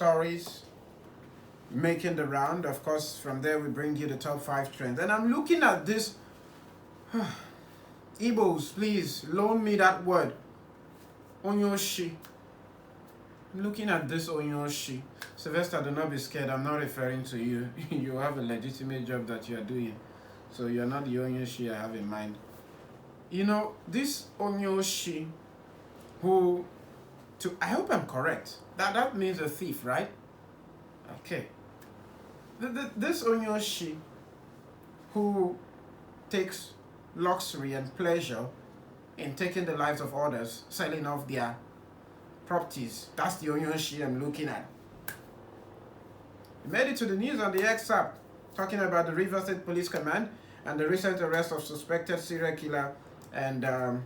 stories making the round. Of course, from there we bring you the top 5 trends. And I'm looking at this. Igbos, please loan me that word. Onyoshi. I'm looking at this Onyoshi. Sylvester, do not be scared. I'm not referring to you. You have a legitimate job that you are doing. So you're not the Onyoshi I have in mind. You know, this Onyoshi who, I hope I'm correct. That means a thief, right? Okay. This Onyoshi who takes luxury and pleasure in taking the lives of others, selling off their properties. That's the Onyoshi I'm looking at. He made it to the news on the X app, talking about the Rivers State Police Command and the recent arrest of suspected serial killer and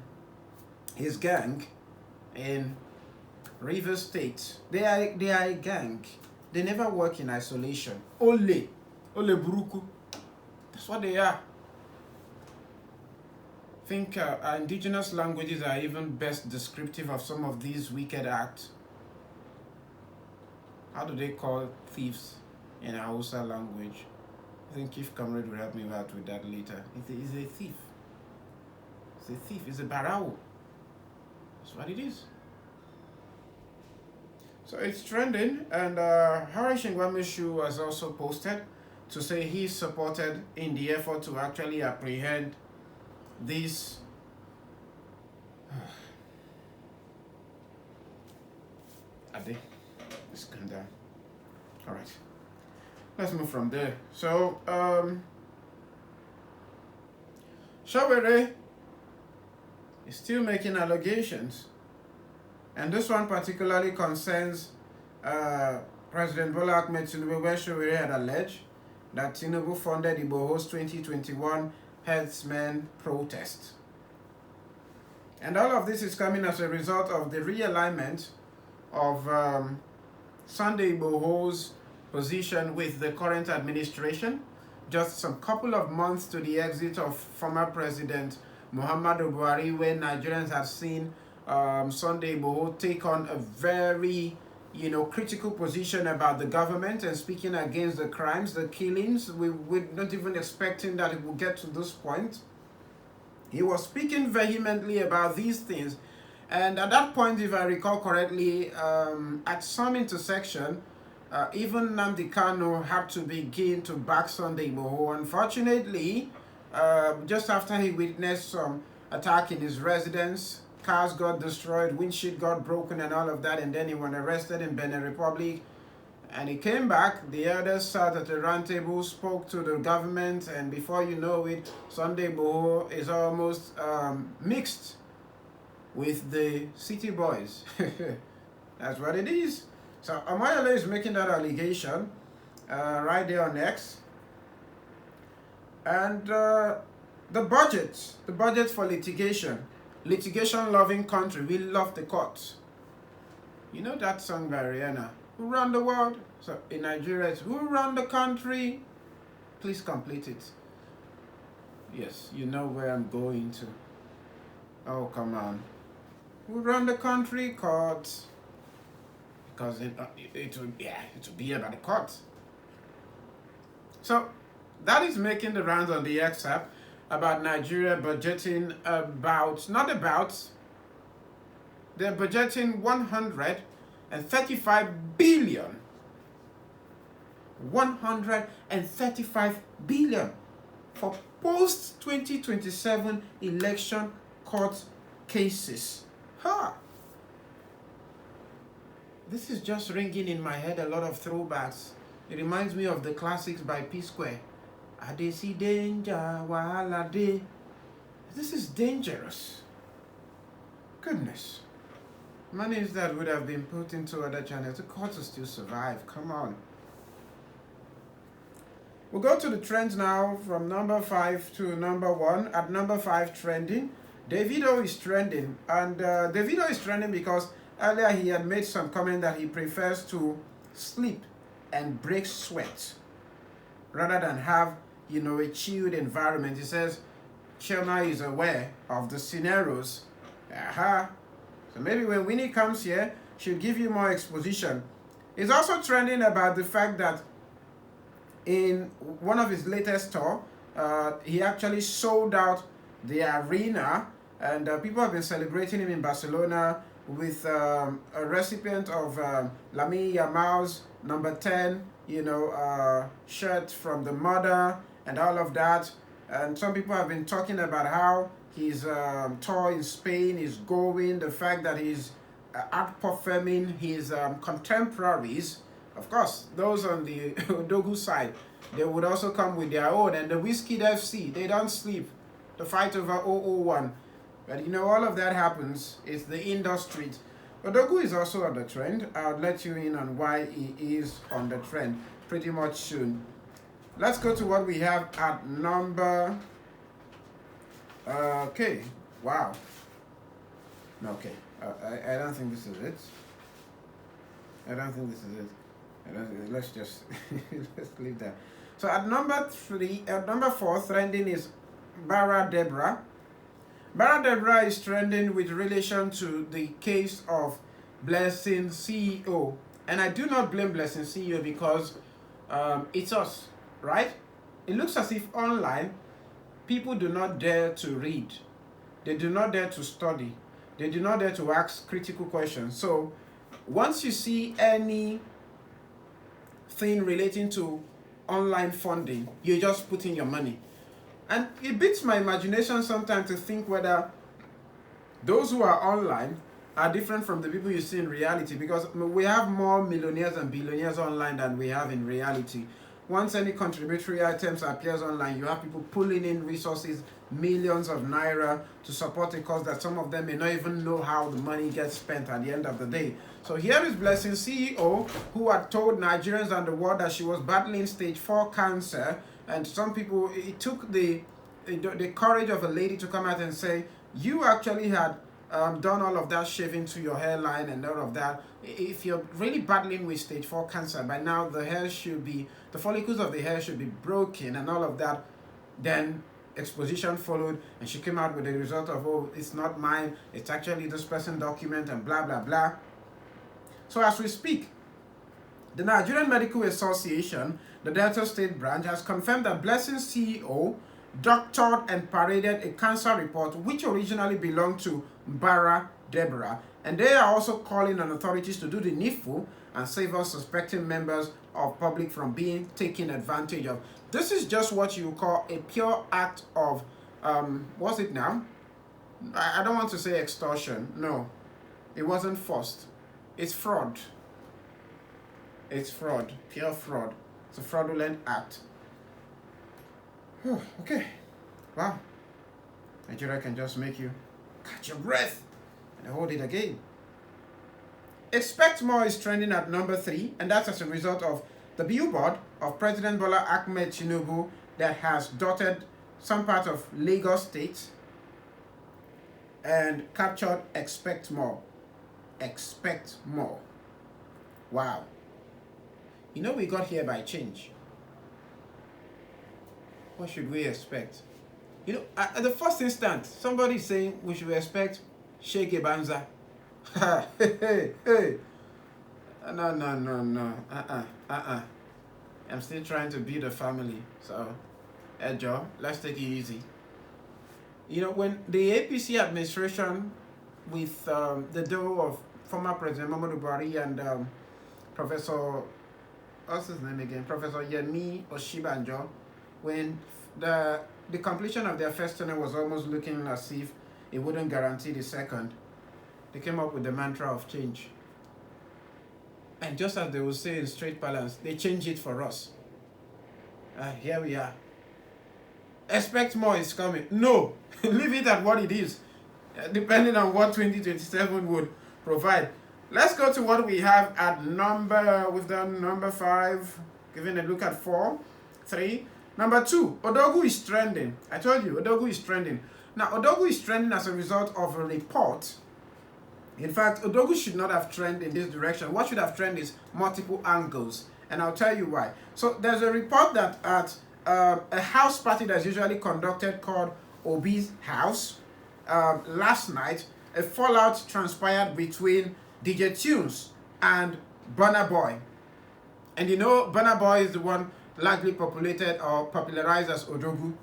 his gang in Rivers State. They are a gang. They never work in isolation. Ole buruku. That's what they are. I think our indigenous languages are even best descriptive of some of these wicked acts. How do they call thieves in our Hausa language? I think Chief Comrade will help me out with that later. It's a thief. It's a thief. It's a barao. That's what it is. So it's trending, and Harry Shingwamishu has also posted to say he's supported in the effort to actually apprehend these let's come down. All right, let's move from there. So Shawere is still making allegations, and this one particularly concerns President Bola Ahmed Tinubu, where Shawere had alleged that Tinubu funded Igboho's 2021 herdsmen protest. And all of this is coming as a result of the realignment of Sunday Igboho's position with the current administration, just some couple of months to the exit of former President Muhammadu Buhari, where Nigerians have seen Sunday Igboho take on a very critical position about the government and speaking against the crimes, the killings. We're not even expecting that it will get to this point. He was speaking vehemently about these things. And at that point, if I recall correctly, at some intersection, even Nnamdi Kanu had to begin to back Sunday Igboho. Unfortunately, just after he witnessed some attack in his residence, cars got destroyed, windshield got broken and all of that, and then he was arrested in Benin Republic. And he came back, the elders sat at the round table, spoke to the government, and before you know it, Sunday Igboho is almost mixed with the city boys. That's what it is. So Amayale is making that allegation right there on X. And the budget for litigation-loving country, we love the courts. You know that song by Rihanna, who run the world? So in Nigeria, it's who run the country? Please complete it. Yes, you know where I'm going to. Oh, come on. Who run the country? Courts. Because it will be about the courts. So that is making the rounds on the X app about Nigeria budgeting they're budgeting 135 billion. 135 billion for post-2027 election court cases. This is just ringing in my head a lot of throwbacks. It reminds me of the classics by P Square. Adesi danger, wahala dey. This is dangerous. Goodness. Monies that would have been put into other channels. The court will still survive. Come on. We'll go to the trends now from number 5 to number 1. At number 5 trending, Davido is trending. And Davido is trending because earlier he had made some comment that he prefers to sleep and break sweat rather than have a chilled environment. He says Chioma is aware of the scenarios. So maybe when Winnie comes here, she'll give you more exposition. It's also trending about the fact that in one of his latest tour, he actually sold out the arena, and people have been celebrating him in Barcelona with a recipient of Lamine Yamal's number 10, shirt from the mother and all of that. And some people have been talking about how his tour in Spain is going, the fact that he's outperforming his contemporaries. Of course, those on the Odogu side, they would also come with their own. And the Whiskey FC, they don't sleep. The fight over 001. But all of that happens. It's the industry. Odogu is also on the trend. I'll let you in on why he is on the trend pretty much soon. Let's go to what we have at number... okay. Wow. Okay. I don't think this is it. Let's just let's leave that. So at number 4, trending is Bara Deborah. Bara Deborah is trending with relation to the case of Blessing CEO. And I do not blame Blessing CEO because it's us, right? It looks as if online, people do not dare to read. They do not dare to study. They do not dare to ask critical questions. So once you see any thing relating to online funding, you just put in your money. And it beats my imagination sometimes to think whether those who are online are different from the people you see in reality, because we have more millionaires and billionaires online than we have in reality. Once any contributory items appears online, you have people pulling in resources, millions of naira, to support a cause that some of them may not even know how the money gets spent at the end of the day. So here is Blessing CEO, who had told Nigerians and the world that she was battling stage 4 cancer. And some people, it took the courage of a lady to come out and say, you actually had done all of that shaving to your hairline and all of that. If you're really battling with stage 4 cancer, by now the follicles of the hair should be broken and all of that. Then exposition followed, and she came out with the result of, oh, it's not mine, it's actually this person's document and blah, blah, blah. So as we speak, the Nigerian Medical Association, the Delta State branch, has confirmed that Blessing CEO doctored and paraded a cancer report which originally belonged to Bara Deborah, and they are also calling on authorities to do the needful and save us suspecting members of public from being taken advantage of. This is just what you call a pure act of what's it now? I don't want to say extortion. No, it wasn't forced. It's fraud. It's fraud, pure fraud. It's a fraudulent act. Okay. Wow. Nigeria can just make you catch your breath and hold it again. Expect More is trending at number 3, and that's as a result of the billboard of President Bola Ahmed Tinubu that has dotted some part of Lagos State and captured Expect More. Expect more. Wow. We got here by change. What should we expect? At the first instance, somebody is saying we should expect Shege Banza. Hey. No. I'm still trying to build a family. So, Joe, let's take it easy. When the APC administration with the duo of former President Muhammadu Buhari and Professor, what's his name again? Professor Yemi Oshibanjo, when the completion of their first tenure was almost looking as if it wouldn't guarantee the second, they came up with the mantra of change. And just as they would say in straight balance, they changed it for us. Here we are. Expect more is coming. No, leave it at what it is, depending on what 2027 would provide. Let's go to what we have at we've done number 5, giving a look at 4, 3. Number 2, Odogu is trending. I told you, Odogu is trending. Now, Odogu is trending as a result of a report. In fact, Odogu should not have trended in this direction. What should have trended is multiple angles. And I'll tell you why. So there's a report that at a house party that's usually conducted called Obi's House, last night, a fallout transpired between DJ Tunes and Burna Boy. And you know, Burna Boy is the one largely populated or popularized as Odogu.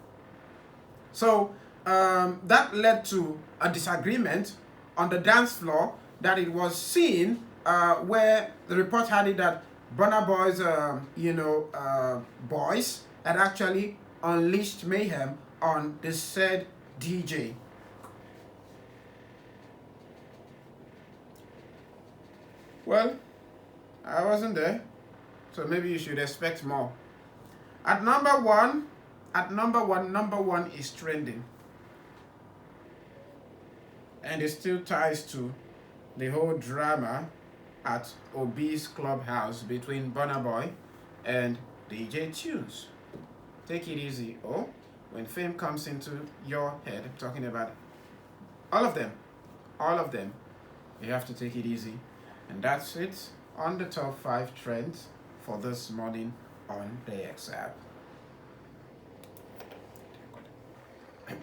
So that led to a disagreement on the dance floor, that it was seen where the report had it that Burna Boy's, boys had actually unleashed mayhem on the said DJ. Well, I wasn't there, so maybe you should expect more. At number one is trending. And it still ties to the whole drama at Obi's Clubhouse between Burna Boy and DJ Tunes. Take it easy, oh. When fame comes into your head, I'm talking about all of them, you have to take it easy. And that's it on the top 5 trends for this morning on the X app.